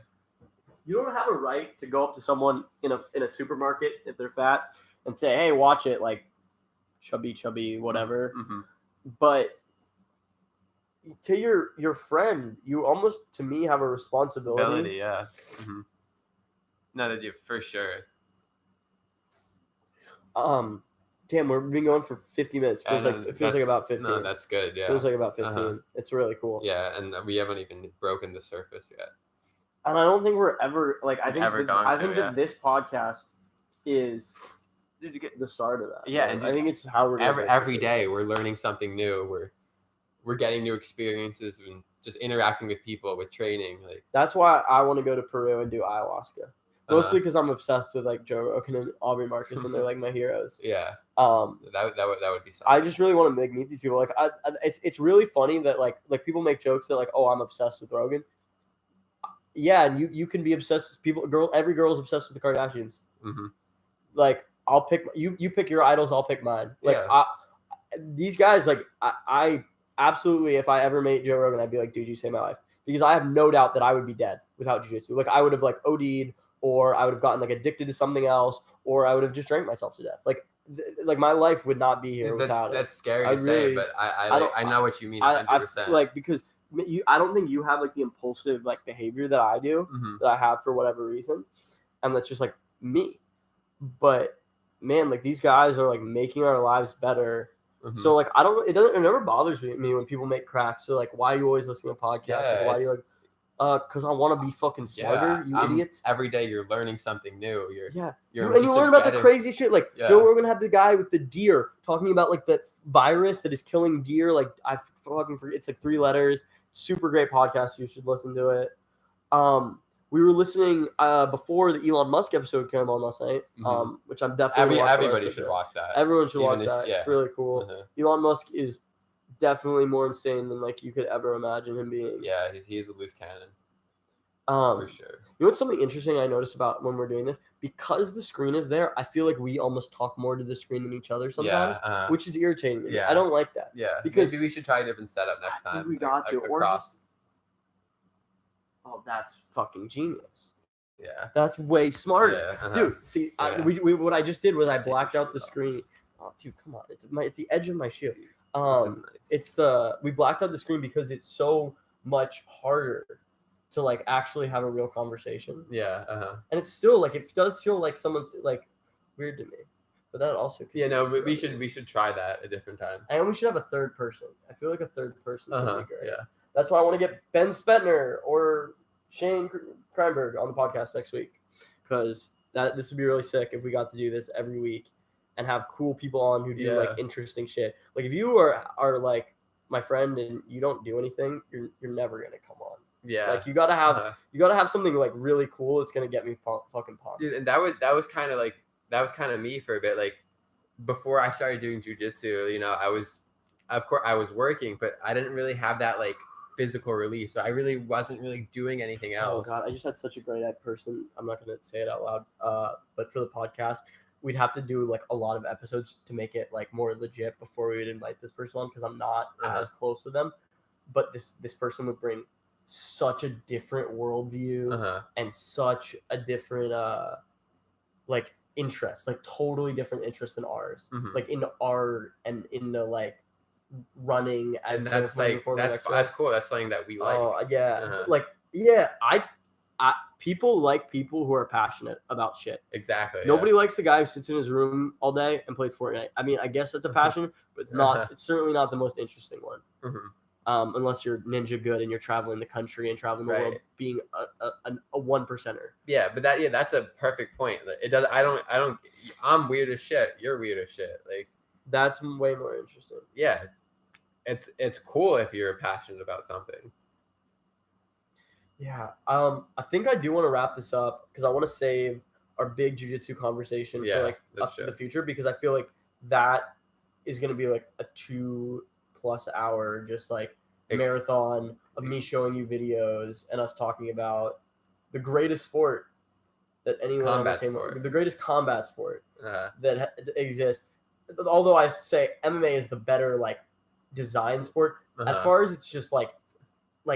You don't have a right to go up to someone in a supermarket if they're fat and say, "Hey, watch it," like chubby, whatever. But to your friend, you almost to me have a responsibility. Yeah. No, they do for sure. Damn, we've been going for 50 minutes. Feels like about 15. No, that's good. Yeah, feels like about 15. It's really cool. Yeah, and we haven't even broken the surface yet. And I don't think we're ever like. I think that this podcast is the start of that. Yeah, and I think it's how we're every day we're learning something new. We're getting new experiences and just interacting with people, with training. Like that's why I want to go to Peru and do ayahuasca. Mostly because I'm obsessed with like Joe Rogan and Aubrey Marcus, and they're like my heroes. Yeah. That would be something. I just really want to meet these people. Like, it's really funny that like people make jokes that like, oh, I'm obsessed with Rogan. Yeah, and you can be obsessed with people. Every girl is obsessed with the Kardashians. Like, I'll pick you pick your idols. I'll pick mine. Like, these guys, like, I absolutely, if I ever met Joe Rogan, I'd be like, dude, you saved my life, because I have no doubt that I would be dead without jiu-jitsu. Like, I would have like OD'd. Or I would have gotten like addicted to something else, or I would have just drank myself to death. Like my life would not be here without it. That's scary to say, but I know what you mean 100%. Like because I don't think you have like the impulsive like behavior that I do, that I have for whatever reason, and that's just like me. But man, like these guys are like making our lives better. So like it never bothers me when people make cracks. So like, why are you always listening to podcasts? Yeah, like, why are you like? Because I want to be fucking smarter, idiots. Every day you're learning something new. And you just learn about the crazy shit. Like Joe Rogan had the guy with the deer talking about like the virus that is killing deer. Like I fucking forget. It's like 3 letters. Super great podcast. You should listen to it. We were listening before the Elon Musk episode came on last night. Which I'm definitely everybody should watch that. Everyone should watch that. It's really cool. Elon Musk is definitely more insane than like you could ever imagine him being. Yeah, he's a loose cannon. For sure. You know what's something interesting I noticed about when we're doing this? Because the screen is there, I feel like we almost talk more to the screen than each other sometimes, which is irritating me. I don't like that. Yeah, because maybe we should try a different setup next time. We got to. Across. Oh, that's fucking genius. Yeah. That's way smarter. Dude, see, what I just did was I blacked out the screen. Oh, dude, come on. It's the edge of my shoe. This is nice. We blacked out the screen because it's so much harder to like actually have a real conversation. Yeah. And it's still like it does feel like someone like weird to me. But that also could we should try that a different time. And we should have a third person. I feel like a third person would be great. Yeah. That's why I want to get Ben Spetner or Shane Kreinberg on the podcast next week, because this would be really sick if we got to do this every week and have cool people on who do like interesting shit. Like if you are like my friend and you don't do anything, you're never gonna come on. Yeah, like you gotta have something like really cool that's gonna get me fucking pumped. Dude, and that was kind of me for a bit. Like before I started doing jujitsu, I was working, but I didn't really have that like physical relief, so I really wasn't really doing anything else. Oh god, I just had such a great person. I'm not gonna say it out loud, but for the podcast, we'd have to do like a lot of episodes to make it like more legit before we would invite this person on, because I'm not as close with them. But this person would bring such a different worldview and such a different like interest, like totally different interest than ours. Like in art and in the like running as, and that's like that's cool. That's something that we like. Oh yeah, I people like people who are passionate about shit. Exactly. Nobody likes the guy who sits in his room all day and plays Fortnite. I mean, I guess that's a passion, but it's not. It's certainly not the most interesting one. Unless you're ninja good and you're traveling the country and traveling the world, being a 1%er. Yeah, but that's a perfect point. It does. I don't. I'm weird as shit. You're weird as shit. Like that's way more interesting. Yeah, it's cool if you're passionate about something. Yeah. I think I do want to wrap this up because I want to save our big jiu-jitsu conversation for like the future, because I feel like that is going to be like a 2+ hour just like marathon of me showing you videos and us talking about the greatest sport that anyone ever came up with, the greatest combat sport that exists. Although I say MMA is the better like design sport, as far as it's just like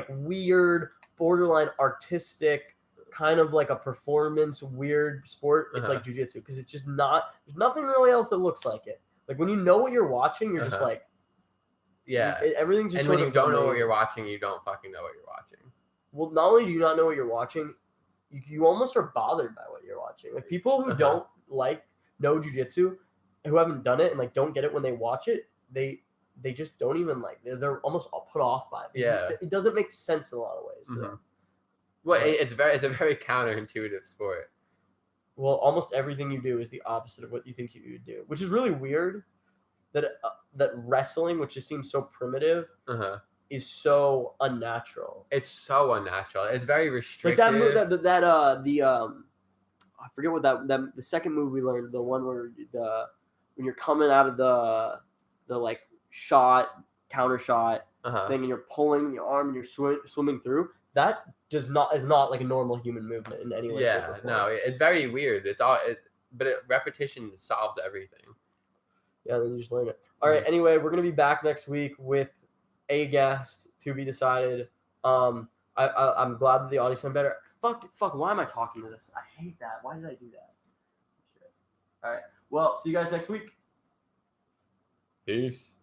weird, borderline artistic, kind of like a performance weird sport. It's like jiu-jitsu, because it's just not. There's nothing really else that looks like it. Like when you know what you're watching, you're just like. Yeah, everything's just. And when you don't know what you're watching, you don't fucking know what you're watching. Well, not only do you not know what you're watching, you almost are bothered by what you're watching. Like people who don't know jiu-jitsu, who haven't done it and like don't get it when they watch it, they just don't even like. They're almost put off by it. Yeah, it doesn't make sense in a lot of ways to them. Well, it's a very counterintuitive sport. Well, almost everything you do is the opposite of what you think you would do, which is really weird. That wrestling, which just seems so primitive, is so unnatural. It's so unnatural. It's very restrictive. Like that move, I forget what the second move we learned, the one where when you're coming out of the like shot, counter shot thing, and you're pulling your arm and you're swimming through. That is not like a normal human movement in any way. Yeah, no, it's very weird. But repetition solves everything. Yeah, then you just learn it. All right. Anyway, we're gonna be back next week with a guest to be decided. I'm glad that the audio sounded better. Fuck. Why am I talking to this? I hate that. Why did I do that? Shit. All right. Well, see you guys next week. Peace.